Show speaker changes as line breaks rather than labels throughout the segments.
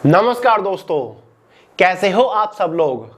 नमस्कार दोस्तों, कैसे हो आप सब लोग।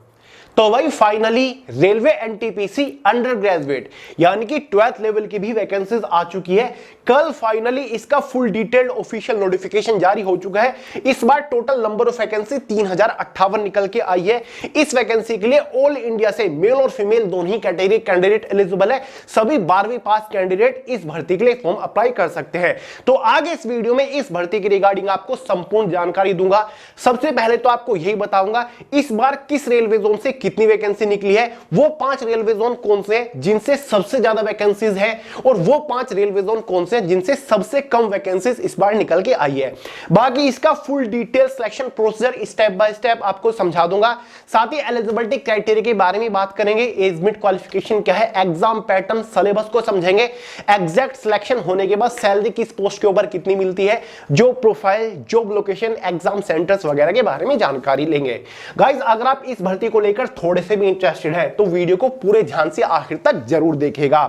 तो भाई finally railway NTPC under graduate यानी कि 12th लेवल की भी वैकेंसीज आ चुकी है। कल फाइनली इसका फुल डिटेल्ड ऑफिशियल नोटिफिकेशन जारी हो चुका है। इस बार टोटल नंबर ऑफ वैकेंसी 3058 निकल के आई है। इस वैकेंसी के लिए ऑल इंडिया से मेल और फीमेल दोनों ही कैटेगरी कैंडिडेट एलिजिबल है। सभी 12वीं पास कैंडिडेट इस भर्ती के लिए फॉर्म अप्लाई कर सकते हैं। तो आगे इस वीडियो में इस भर्ती के रिगार्डिंग आपको संपूर्ण जानकारी दूंगा। सबसे पहले तो आपको यही बताऊंगा इस बार किस रेलवे जोन से कितनी वैकेंसी निकली है, वो 5 रेलवे जोन कौन से हैं जिनसे सबसे ज्यादा वैकेंसीज है, और वो 5 रेलवे जोन कौन से हैं जिनसे सबसे कम वैकेंसीज इस बार निकल के आई है। बाकी इसका full detail selection procedure step by step आपको समझा दूंगा। साथ ही एलिजिबिलिटी क्राइटेरिया के बारे में बात करेंगे, एज मिड क्वालिफिकेशन क्या है, एग्जाम पैटर्न, सिलेबस को समझेंगे। एग्जैक्ट सिलेक्शन होने के बाद सैलरी किस पोस्ट के ऊपर कितनी मिलती है, job profile, job location, exam centres वगैरह के बारे में जानकारी लेंगे। गाइस अगर आप इस भर्ती को लेकर थोड़े से भी इंटरेस्टेड है तो वीडियो को पूरे ध्यान से आखिर तक जरूर देखिएगा।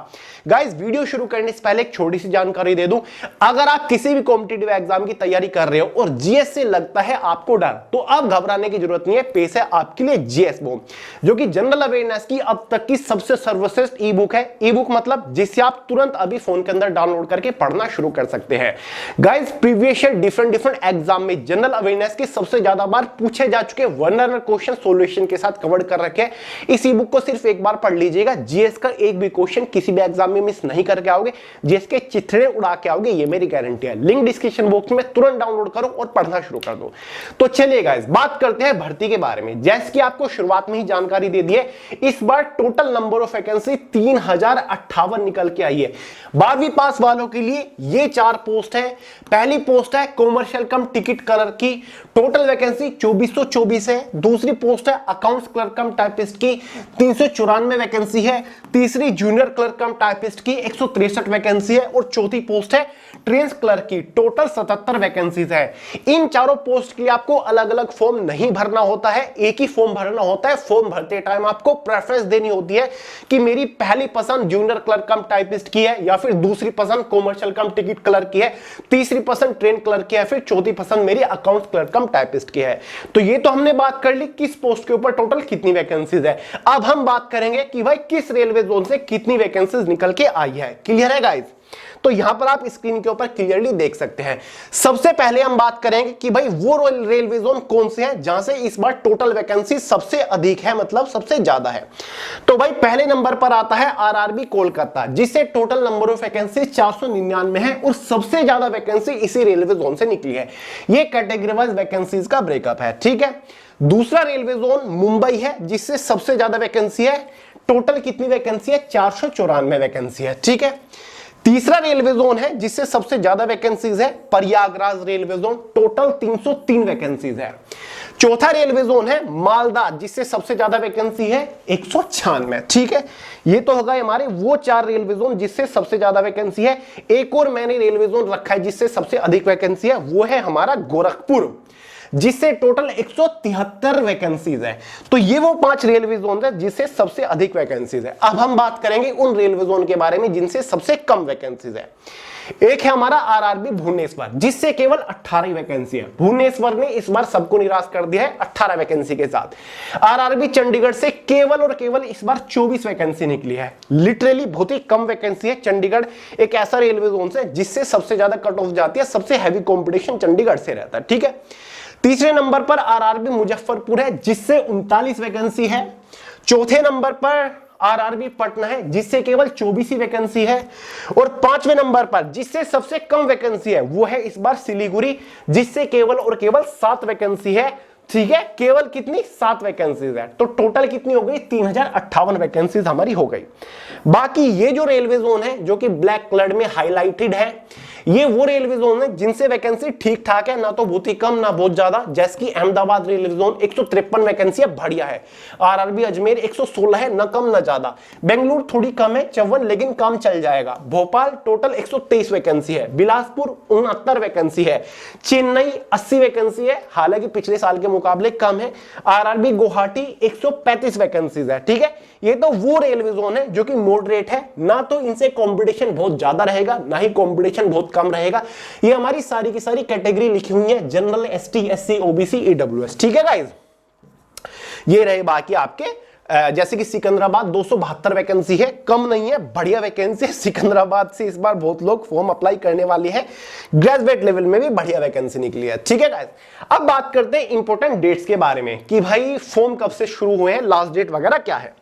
गाइस वीडियो शुरू करने से पहले एक छोटी सी जानकारी दे दूं, अगर आप किसी भी कॉम्पिटिटिव एग्जाम की तैयारी कर रहे हो और जीएस से लगता है आपको डर, तो अब घबराने की जरूरत नहीं है। पेश है आपके लिए जीएस बुक, जो कि जनरल अवेयरनेस की अब तक की सबसे सर्वश्रेष्ठ ई बुक है। ई बुक मतलब जिससे आप तुरंत अभी फोन के अंदर डाउनलोड करके पढ़ना शुरू कर सकते हैं। Guys previous year different exam में जनरल अवेयरनेस के सबसे ज्यादा बार पूछे जा चुके वन क्वेश्चन सॉल्यूशन के साथ कवर कर रखे। इस ई बुक को सिर्फ एक बार पढ़ लीजिएगा, जीएस का एक भी क्वेश्चन किसी भी एग्जाम में मिस नहीं करके आओगे, जीएस के चिथड़े उड़ा के आओगे, ये मेरी गारंटी है। लिंक डिस्क्रिप्शन बॉक्स में, तुरंत डाउनलोड करो और पढ़ना शुरू कर दो। तो चलिए गाइस बात करते हैं भर्ती के बारे में। जैसे कि आपको शुरुआत में ही जानकारी दे दी है, इस बार टोटल नंबर ऑफ वैकेंसी 3058 निकल के आई है। 12वीं पास वालों के लिए ये 4 पोस्ट है। पहली पोस्ट है कॉमर्शियल कम टिकट क्लर्क की, टोटल वैकेंसी 2424 है। दूसरी पोस्ट है अकाउंट्स क्लर्क कम टाइपिस्ट की, 394 वैकेंसी है। तीसरी जूनियर क्लर्क कम टाइपिस्ट की 163 वैकेंसी है। और चौथी पोस्ट है ट्रेंस क्लर्क की, टोटल 77 वैकेंसीज है। इन चारों पोस्ट के लिए आपको अलग अलग फॉर्म नहीं भरना होता है, एक ही फॉर्म भरना होता है। फॉर्म भरते टाइम आपको प्रेफरेंस देनी होती है कि मेरी पहली पसंद जूनियर क्लर्क कम टाइपिस्ट की है, या फिर दूसरी पसंद कॉमर्शियल कम टिकट क्लर्क की है, तीसरी पसंद ट्रेन क्लर्क की है, फिर चौथी पसंद मेरी अकाउंट्स क्लर्क कम टाइपिस्ट की है। तो ये तो हमने बात कर ली किस पोस्ट के ऊपर टोटल कितनी वैकेंसीज है। अब हम बात करेंगे कि भाई किस रेलवे जोन से कितनी वैकेंसीज निकल के आई है। क्लियर है गाइस? तो यहां पर आप स्क्रीन के ऊपर क्लियरली देख सकते हैं। सबसे पहले हम बात करेंगे कि भाई वो रेलवे जोन कौन से हैं जहां से इस बार टोटल वैकेंसी सबसे अधिक है, मतलब सबसे ज्यादा है। तो भाई पहले नंबर पर आता है आरआरबी कोलकाता, जिससे टोटल नंबर ऑफ वैकेंसी 499 है और सबसे ज्यादा वैकेंसी इसी रेलवे जोन से निकली है। यह कैटेगरी वाइज वैकेंसीज का ब्रेकअप है, ठीक है। दूसरा रेलवे जोन मुंबई है, जिससे सबसे ज्यादा वैकेंसी है। टोटल कितनी वैकेंसी है? 494 वैकेंसी है, ठीक है। तीसरा रेलवे जोन है जिससे सबसे ज्यादा वैकेंसीज है, Prayagraj railway zone, total 303 vacancies है। चौथा रेलवे जोन है मालदा, जिससे सबसे ज्यादा वैकेंसी है 196, ठीक है। ये तो होगा हमारे वो 4 रेलवे जोन जिससे सबसे ज्यादा वैकेंसी है। एक और मैंने रेलवे जोन रखा है जिससे सबसे अधिक वैकेंसी है, वो है हमारा गोरखपुर, जिससे टोटल 173 वैकेंसीज है। तो ये वो 5 रेलवे जोन है जिससे सबसे अधिक वैकेंसीज है। अब हम बात करेंगे उन रेलवे जोन के बारे में जिनसे सबसे कम वैकेंसीज है। एक है हमारा आरआरबी भुवनेश्वर, जिससे केवल 18 वैकेंसी है। भुवनेश्वर ने इस बार सबको निराश कर दिया है 18 वैकेंसी के साथ। आरआरबी चंडीगढ़ से केवल और केवल इस बार 24 वैकेंसी निकली है। लिटरली बहुत ही कम वैकेंसी है। चंडीगढ़ एक ऐसा रेलवे जोन है जिससे सबसे ज्यादा कट ऑफ जाती है, सबसे हैवी कॉम्पिटिशन चंडीगढ़ से रहता है, ठीक है। तीसरे नंबर पर आरआरबी मुजफ्फरपुर है, जिससे 39 वैकेंसी है। चौथे नंबर पर आरआरबी पटना है, जिससे केवल 24 ही वैकेंसी है। और 5वें नंबर पर जिससे सबसे कम वैकेंसी है वो है इस बार सिलीगुड़ी, जिससे केवल और केवल 7 वैकेंसी है, ठीक है। केवल कितनी? 7 वैकेंसीज है। तो टोटल कितनी हो गई? 3058 वैकेंसीज हमारी हो गई। बाकी ये जो रेलवे जोन है जो कि ब्लैक कलर में हाईलाइटेड है, ये वो रेलवे जोन है जिनसे वैकेंसी ठीक ठाक है, ना तो बहुत ही कम ना बहुत ज्यादा। जैसे कि अहमदाबाद रेलवे जोन 153 वैकेंसी है, बढ़िया है। आरआरबी अजमेर 116 है, ना कम ना ज्यादा। बेंगलुरु थोड़ी कम है 54, लेकिन काम चल जाएगा। भोपाल टोटल 123 वैकेंसी है। बिलासपुर 69 वैकेंसी है। चेन्नई 80 वैकेंसी है, हालांकि पिछले साल के मुकाबले कम है। आरआरबी गुवाहाटी 135 वैकेंसीज है, ठीक है। ये तो वो रेलवे जोन है जो कि मॉडरेट है, ना तो इनसे कंपटीशन बहुत ज्यादा रहेगा, ना ही कंपटीशन बहुत कम रहेगा। ये हमारी सारी की सारी कैटेगरी लिखी हुई है, general, ST, SC, OBC, EWS. ठीक है गाइस, ये रहे बाकी आपके जैसे कि सिकंदराबाद 272 वैकेंसी है, कम नहीं है, बढ़िया वैकेंसी है। सिकंदराबाद से इस बार बहुत लोग फॉर्म अप्लाई करने वाले हैं, ग्रेजुएट लेवल में भी बढ़िया वैकेंसी निकली है। ठीक है गाइस, अब बात करते हैं इंपॉर्टेंट डेट्स के बारे में कि भाई फॉर्म कब से शुरू हुए हैं, लास्ट डेट वगैरह क्या है।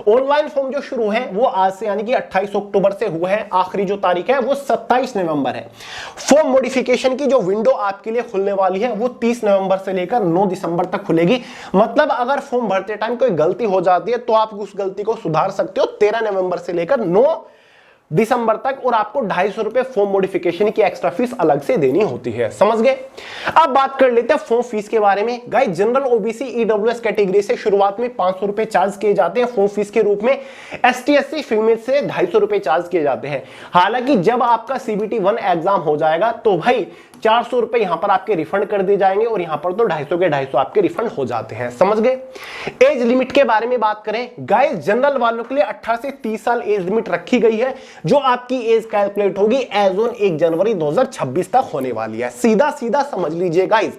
ऑनलाइन फॉर्म जो शुरू है वो आज से यानी कि 28 अक्टूबर से हुआ है, आखिरी जो तारीख है वो 27 नवंबर है। फॉर्म मॉडिफिकेशन की जो विंडो आपके लिए खुलने वाली है वो 30 नवंबर से लेकर 9 दिसंबर तक खुलेगी। मतलब अगर फॉर्म भरते टाइम कोई गलती हो जाती है तो आप उस गलती को सुधार सकते हो 13 नवंबर से लेकर 9 दिसंबर तक, और आपको 250 रुपए फॉर्म मॉडिफिकेशन की एक्स्ट्रा फीस अलग से देनी होती है। समझ गए। अब बात कर लेते हैं फॉर्म फीस के बारे में। Guys, general, OBC, EWS category से शुरुआत में 500 रुपए चार्ज किए जाते हैं फॉर्म फीस के रूप में। एसटी, एससी, फीमेल से 250 रुपए चार्ज किए जाते हैं। हालांकि जब आपका सीबीटी 1 एग्जाम हो जाएगा तो भाई 400 रुपए यहां पर आपके रिफंड कर दिए जाएंगे, और यहां पर तो 250 के 250 आपके रिफंड हो जाते हैं। समझ गए। एज लिमिट के बारे में बात करें गाइस, जनरल वालों के लिए 18 से 30 साल एज लिमिट रखी गई है, जो आपकी एज कैलकुलेट होगी एज ऑन 1 जनवरी 2026 तक होने वाली है। सीधा सीधा समझ लीजिए गाइस,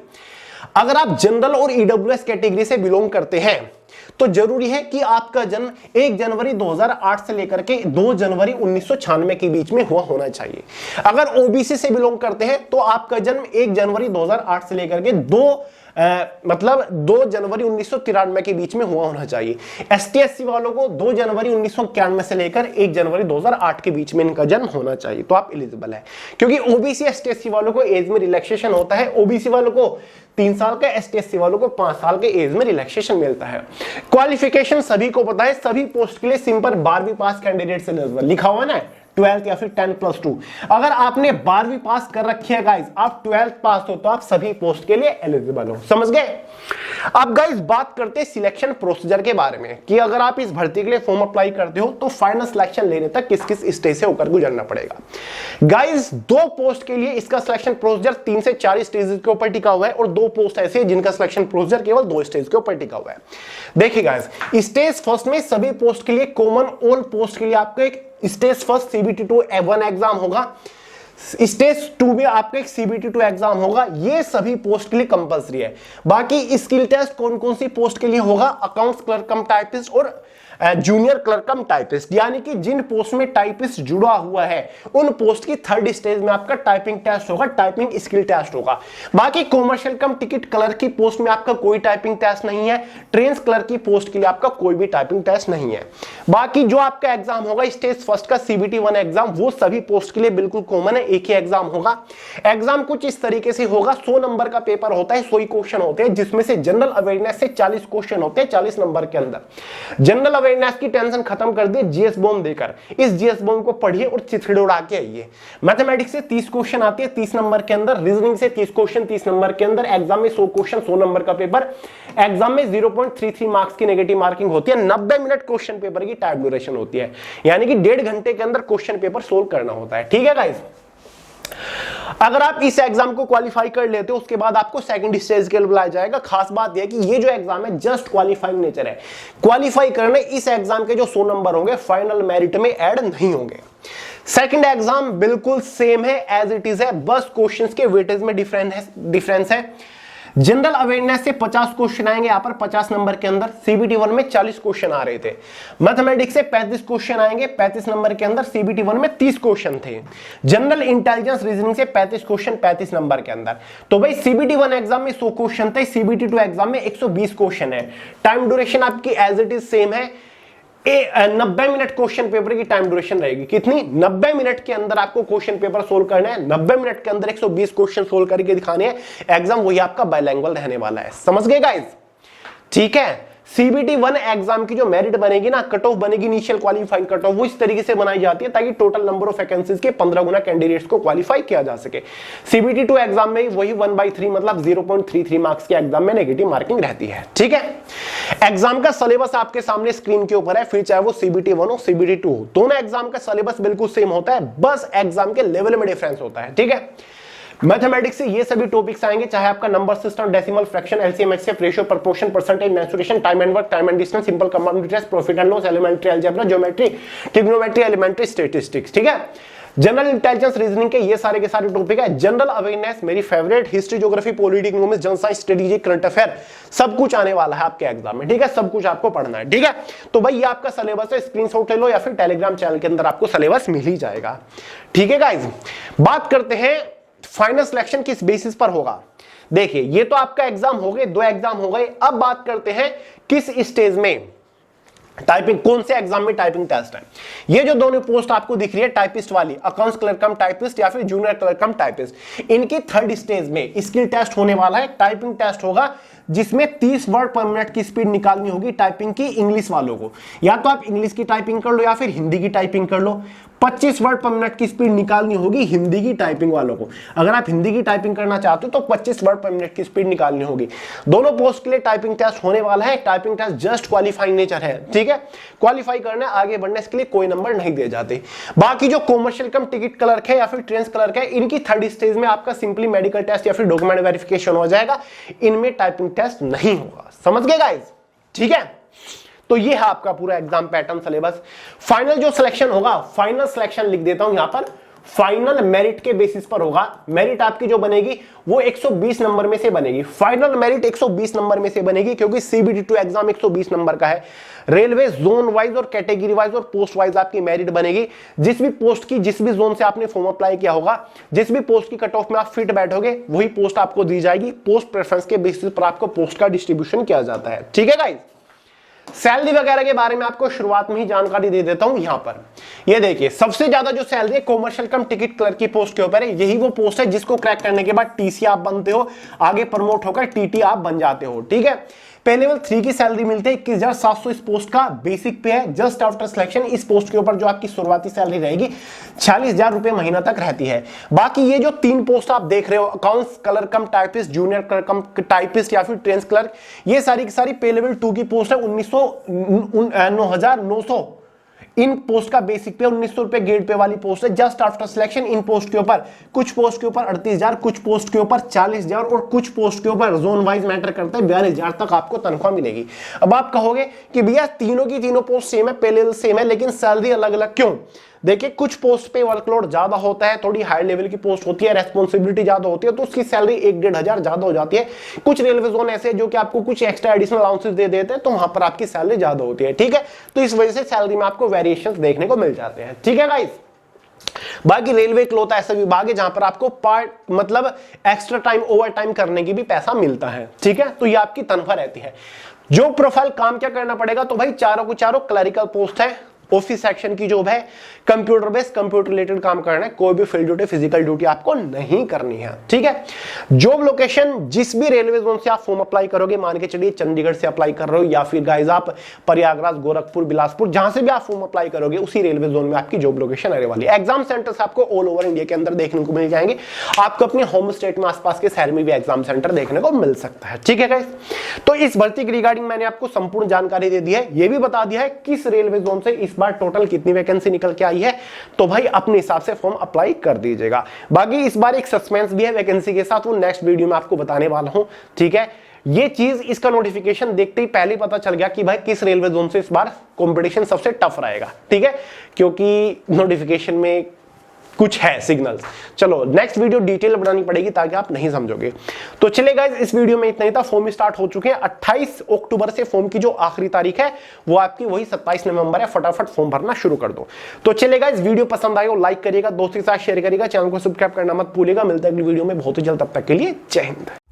अगर आप जनरल और ईडब्ल्यूएस कैटेगरी से बिलोंग करते हैं तो जरूरी है कि आपका जन्म 1 जनवरी 2008 से लेकर के 2 जनवरी 1996 के बीच में हुआ होना चाहिए। अगर ओबीसी से बिलोंग करते हैं तो आपका जन्म 1 जनवरी 2008 से लेकर के 2 जनवरी 1993 के बीच में हुआ होना चाहिए। एसटी, एससी वालों को 2 जनवरी 1991 से लेकर 1 जनवरी 2008 के बीच में इनका जन्म होना चाहिए, तो आप एलिजिबल है। क्योंकि ओबीसी, एसटी, एससी वालों को एज में रिलैक्सेशन होता है। ओबीसी वालों को 3 साल का, एसटी, एससी वालों को 5 साल के एज में रिलैक्सेशन मिलता है। क्वालिफिकेशन सभी को पता है, सभी पोस्ट के लिए सिंपल 12वीं पास कैंडिडेट से एलिजिबल लिखा हुआ ना, 12th या फिर 10+2। अगर आपने 12वीं पास कर रखी है गाइस, आप 12th पास हो तो आप सभी पोस्ट के लिए एलिजिबल हो। समझ गए। अब गाइस बात करते हैं सिलेक्शन प्रोसीजर के बारे में कि अगर आप इस भर्ती के लिए फॉर्म अप्लाई करते हो तो फाइनल सिलेक्शन लेने तक किस किस स्टेज से होकर गुजरना पड़ेगा। गाइस, 2 पोस्ट के लिए इसका सिलेक्शन प्रोसीजर 3 से 4 स्टेज के ऊपर टिका हुआ है, और 2 पोस्ट ऐसे हैं जिनका सिलेक्शन प्रोसीजर केवल 2 स्टेज के ऊपर टिका हुआ है। देखिए गाइस, स्टेज फर्स्ट में सभी पोस्ट के लिए कॉमन, ऑल पोस्ट के लिए आपका एक स्टेज फर्स्ट सीबीटी 2 1 एग्जाम होगा। स्टेज 2 में आपका एक सीबीटी 2 एग्जाम होगा। ये सभी पोस्ट के लिए कंपलसरी है। बाकी स्किल टेस्ट कौन कौन सी पोस्ट के लिए होगा, अकाउंट्स क्लर्क कम टाइपिस्ट और जूनियर क्लर्क कम टाइपिस्ट, यानी कि जिन पोस्ट में टाइपिस्ट जुड़ा हुआ है उन पोस्ट की 3rd स्टेज में आपका टाइपिंग टेस्ट होगा, टाइपिंग स्किल टेस्ट होगा। बाकी कॉमर्शियल कम टिकट क्लर्क की पोस्ट में आपका कोई टाइपिंग टेस्ट नहीं है। ट्रेन्स क्लर्क की पोस्ट के लिए आपका कोई भी टाइपिंग टेस्ट नहीं है। बाकी जो आपका एग्जाम होगा स्टेज फर्स्ट का सीबीटी 1 एग्जाम, वो सभी पोस्ट के लिए बिल्कुल कॉमन है, एक ही एग्जाम होगा। एग्जाम कुछ इस तरीके से होगा, 100 नंबर का पेपर होता है, 100 ही क्वेश्चन होते हैं, जिसमें से जनरल अवेयरनेस से 40 क्वेश्चन होते हैं 40 नंबर के अंदर। जनरल अवेयरनेस की टेंशन खत्म कर दिए जीएस बॉम्ब देकर। इस जीएस बॉम्ब को पढ़िए और चिथड़े उड़ा के आइए। मैथमेटिक्स से 30 क्वेश्चन आते हैं 30 नंबर के अंदर, रीजनिंग से 30 क्वेश्चन 30 नंबर के अंदर। एग्जाम में 100 क्वेश्चन 100 नंबर का पेपर। एग्जाम में 0.33 मार्क्स की नेगेटिव मार्किंग होती है। 90 मिनट क्वेश्चन पेपर की टाइम ड्यूरेशन होती है, यानी कि 1.5 घंटे के अंदर क्वेश्चन पेपर सोल्व करना होता है। ठीक है गाइस, अगर आप इस एग्जाम को क्वालिफाई कर लेते हो उसके बाद आपको सेकंड स्टेज के लिए बुलाया जाएगा। खास बात यह कि ये जो एग्जाम है जस्ट क्वालिफाइंग नेचर है। क्वालिफाई करने इस एग्जाम के जो 100 नंबर होंगे फाइनल मेरिट में ऐड नहीं होंगे। सेकंड एग्जाम बिल्कुल सेम है, एज इट इज है, बस क्वेश्चंस के वेटेज में डिफरेंस है। जनरल अवेयरनेस से 50 क्वेश्चन आएंगे यहां पर 50 नंबर के अंदर। सीबीटी 1 में 40 क्वेश्चन आ रहे थे। मैथमेटिक्स से 35 क्वेश्चन आएंगे 35 नंबर के अंदर। सीबीटी 1 में 30 क्वेश्चन थे। जनरल इंटेलिजेंस रीजनिंग से 35 क्वेश्चन 35 नंबर के अंदर। तो भाई सीबीटी 1 एग्जाम में 100 क्वेश्चन थे, सीबीटी 2 एग्जाम में 120 क्वेश्चन है। टाइम ड्यूरेशन आपकी एज इट इज सेम है। 90 मिनट क्वेश्चन पेपर की टाइम ड्यूरेशन रहेगी। कितनी? 90 मिनट के अंदर आपको क्वेश्चन पेपर सोल्व करना है। 90 मिनट के अंदर 120 क्वेश्चन सोल्व करके दिखाने हैं। एग्जाम वही आपका बाइलैंग्वेज रहने वाला है। समझ गए गाइस? ठीक है। सीबीटी 1 एग्जाम की जो मेरिट बनेगी ना, कट ऑफ बनेगी, इनिशियल क्वालिफाइंग कट ऑफ, वो इस तरीके से बनाई जाती है ताकि टोटल नंबर ऑफ वैकेंसीज के 15 गुना कैंडिडेट्स को क्वालिफाई किया जा सके। सीबीटी 2 एग्जाम में वही 1/3 मतलब 0.33 मार्क्स के एग्जाम में नेगेटिव मार्किंग रहती है। ठीक है। एग्जाम का सिलेबस आपके सामने स्क्रीन के ऊपर है, फिर चाहे वो सीबीटी 1 हो सीबीटी 2 हो, दोनों एग्जाम का सिलेबस बिल्कुल सेम होता है, बस एग्जाम के लेवल में डिफरेंस होता है। ठीक है। मैथमेटिक्स से ये सभी टॉपिक्स आएंगे, चाहे आपका number system, decimal, fraction, LCM, HCF, ratio, proportion, percentage, mensuration, time and work, time and distance, simple compound interest, profit and loss, elementary algebra, geometry, trigonometry, elementary statistics. ठीक है। जनरल इंटेलिजेंस, रीजनिंग के ये सारे के सारे topic है। General awareness मेरी favourite, history, geography, polity, economics, general science, strategy, current affair, सब कुछ आने वाला है आपके एग्जाम में, ठीक है। सब कुछ आपको पढ़ना है, ठीक है। तो भाई ये आपका सिलेबस है, स्क्रीनशॉट ले लो या फिर टेलीग्राम चैनल के अंदर आपको सिलेबस मिल ही जाएगा, ठीक है गाइस। बात करते हैं फाइनल सिलेक्शन किस बेसिस पर होगा। देखिए ये तो आपका एग्जाम हो गए, 2 एग्जाम हो गए। अब बात करते हैं किस स्टेज में टाइपिंग, कौन से एग्जाम में टाइपिंग टेस्ट है। ये जो दोनों पोस्ट आपको दिख रही है टाइपिस्ट वाली, अकाउंट्स क्लर्क कम टाइपिस्ट या फिर जूनियर क्लर्क कम टाइपिस्ट, इनकी 3rd स्टेज में स्किल टेस्ट होने वाला है। टाइपिंग टेस्ट होगा जिसमें 30 वर्ड पर मिनट की स्पीड निकालनी होगी टाइपिंग की इंग्लिश वालों को। या तो आप इंग्लिश की टाइपिंग कर लो या फिर हिंदी की टाइपिंग कर लो। 25 वर्ड पर मिनट की स्पीड निकालनी होगी हिंदी की टाइपिंग वालों को। अगर आप हिंदी की टाइपिंग करना चाहते हो तो 25 वर्ड पर मिनट की स्पीड निकालनी होगी। दोनों पोस्ट के लिए टाइपिंग टेस्ट होने वाला है। Typing test just qualifying nature है, ठीक है। क्वालिफाई करना, आगे बढ़ने के लिए कोई नंबर नहीं दिए जाते। बाकी जो कॉमर्शियल कम टिकट क्लर्क है या फिर ट्रेन क्लर्क है, इनकी 3rd स्टेज में आपका सिंपली मेडिकल टेस्ट या फिर डॉक्यूमेंट वेरिफिकेशन हो जाएगा। इनमें टाइपिंग टेस्ट नहीं होगा, समझ गए गाइस, ठीक है। तो ये है आपका पूरा एग्जाम पैटर्न, सिलेबस। फाइनल जो सिलेक्शन होगा, फाइनल सिलेक्शन लिख देता हूं यहां पर, फाइनल मेरिट के बेसिस पर होगा। मेरिट आपकी जो बनेगी वो 120 नंबर में से बनेगी। फाइनल मेरिट 120 नंबर में से बनेगी क्योंकि CBT2 एग्जाम 120 नंबर का है। रेलवे जोन वाइज और कैटेगरी वाइज और पोस्ट वाइज आपकी मेरिट बनेगी। जिस भी पोस्ट की, जिस भी जोन से आपने फॉर्म अप्लाई किया होगा, जिस भी पोस्ट की कट ऑफ में आप फिट बैठोगे वही पोस्ट आपको दी जाएगी। पोस्ट प्रेफरेंस के बेसिस पर आपको पोस्ट का डिस्ट्रीब्यूशन किया जाता है, ठीक है गाइस। सैलरी वगैरह के बारे में आपको शुरुआत में ही जानकारी दे देता हूं। यहां पर ये देखिए, सबसे ज्यादा जो सैलरी है कॉमर्शियल कम टिकट क्लर्क की पोस्ट के ऊपर है। यही वो पोस्ट है जिसको क्रैक करने के बाद TC आप बनते हो, आगे प्रमोट होकर TT आप बन जाते हो, ठीक है। पे लेवल 3 की सैलरी मिलती है 21,700 इस पोस्ट का बेसिक पे है। जस्ट आफ्टर सिलेक्शन इस पोस्ट के ऊपर जो आपकी शुरुआती सैलरी रहेगी 46,000 रुपए महीना तक रहती है। बाकी ये जो 3 पोस्ट आप देख रहे हो, अकाउंट्स क्लर्क कम टाइपिस्ट, जूनियर क्लर्क कम टाइपिस्ट या फिर ट्रेंस क्लर्क, ये सारी की सारी पे लेवल 2 की पोस्ट है। 9,900 इन पोस्ट का बेसिक पे 1900 रुपए गेट पे वाली पोस्ट है। Just after selection in post के ऊपर, कुछ पोस्ट के ऊपर 38,000, कुछ पोस्ट के ऊपर 40,000 और कुछ पोस्ट के ऊपर जोन वाइज मैटर करता है 42,000 तक आपको तनख्वाह मिलेगी। अब आप कहोगे कि भैया तीनों की तीनों पोस्ट सेम है, पे लेवल सेम है, लेकिन सैलरी अलग अलग क्यों? देखिए कुछ पोस्ट पे वर्कलोड ज्यादा होता है, थोड़ी हाई लेवल की पोस्ट होती है, रेस्पॉन्सिबिलिटी ज्यादा होती है, तो उसकी सैलरी 1-1,500 ज्यादा हो जाती है। कुछ रेलवे जोन ऐसे है जो कि आपको कुछ एक्स्ट्रा एडिशनल अलाउंसेस दे देते हैं, तो वहां पर आपकी सैलरी ज्यादा होती है, ठीक है। तो इस वजह से सैलरी में आपको वेरिएशंस देखने को मिल जाते हैं, ठीक है गाइस। बाकी रेलवे इकलौता ऐसा विभाग है जहां पर आपको पार्ट मतलब एक्स्ट्रा टाइम, ओवर टाइम करने की भी पैसा मिलता है, ठीक है। तो ये आपकी तनख्वाह रहती है। जो प्रोफाइल काम क्या करना पड़ेगा, तो भाई चारों को चारों क्लरिकल पोस्ट है, ऑफिस सेक्शन की जॉब है, कंप्यूटर बेस्ड कंप्यूटर रिलेटेड काम करना है, कोई भी फील्ड ड्यूटी फिजिकल ड्यूटी आपको नहीं करनी है, ठीक है। जॉब लोकेशन जिस भी रेलवे जोन से आप फॉर्म अप्लाई करोगे, मान के चलिए चंडीगढ़ से अप्लाई कर रहे हो या फिर गाइस आप प्रयागराज, गोरखपुर, बिलासपुर, जहां से भी आप फॉर्म अप्लाई करोगे उसी रेलवे जोन में आपकी जॉब लोकेशन आने वाली है। एग्जाम सेंटर्स आपको ऑल ओवर इंडिया के अंदर देखने को मिल जाएंगे। आपको अपने होम स्टेट में आसपास के शहर में भी एग्जाम सेंटर देखने को मिल सकता है, ठीक है गाइस। तो इस भर्ती की रिगार्डिंग मैंने आपको संपूर्ण जानकारी दे दी है, यह भी बता दिया है किस रेलवे जोन से इस बार टोटल कितनी वैकेंसी निकल के आई है। तो भाई अपने हिसाब से फॉर्म अप्लाई कर दीजिएगा। बाकी इस बार एक सस्पेंस भी है वैकेंसी के साथ, वो नेक्स्ट वीडियो में आपको बताने वाला हूं, ठीक है। ये चीज, इसका नोटिफिकेशन देखते ही पहले पता चल गया कि भाई किस रेलवे जोन से इस बार कंपटीशन सबसे टफ रहेगा, ठीक है, क्योंकि नोटिफिकेशन में कुछ है सिग्नल्स। चलो नेक्स्ट वीडियो डिटेल बनानी पड़ेगी ताकि आप नहीं समझोगे। तो चलिए गाइस, इस वीडियो में इतना ही था। फॉर्म स्टार्ट हो चुके हैं। 28 अक्टूबर से फॉर्म की जो आखिरी तारीख है वो आपकी वही 27 नवंबर है। फटाफट फॉर्म भरना शुरू कर दो। तो चलिए गाइस, वीडियो पसंद आए हो लाइक करिएगा, दोस्तों के साथ शेयर करिएगा, चैनल को सब्सक्राइब करना मत भूलिएगा। मिलता है अगली वीडियो में बहुत ही जल्द, तब तक के लिए जय हिंद।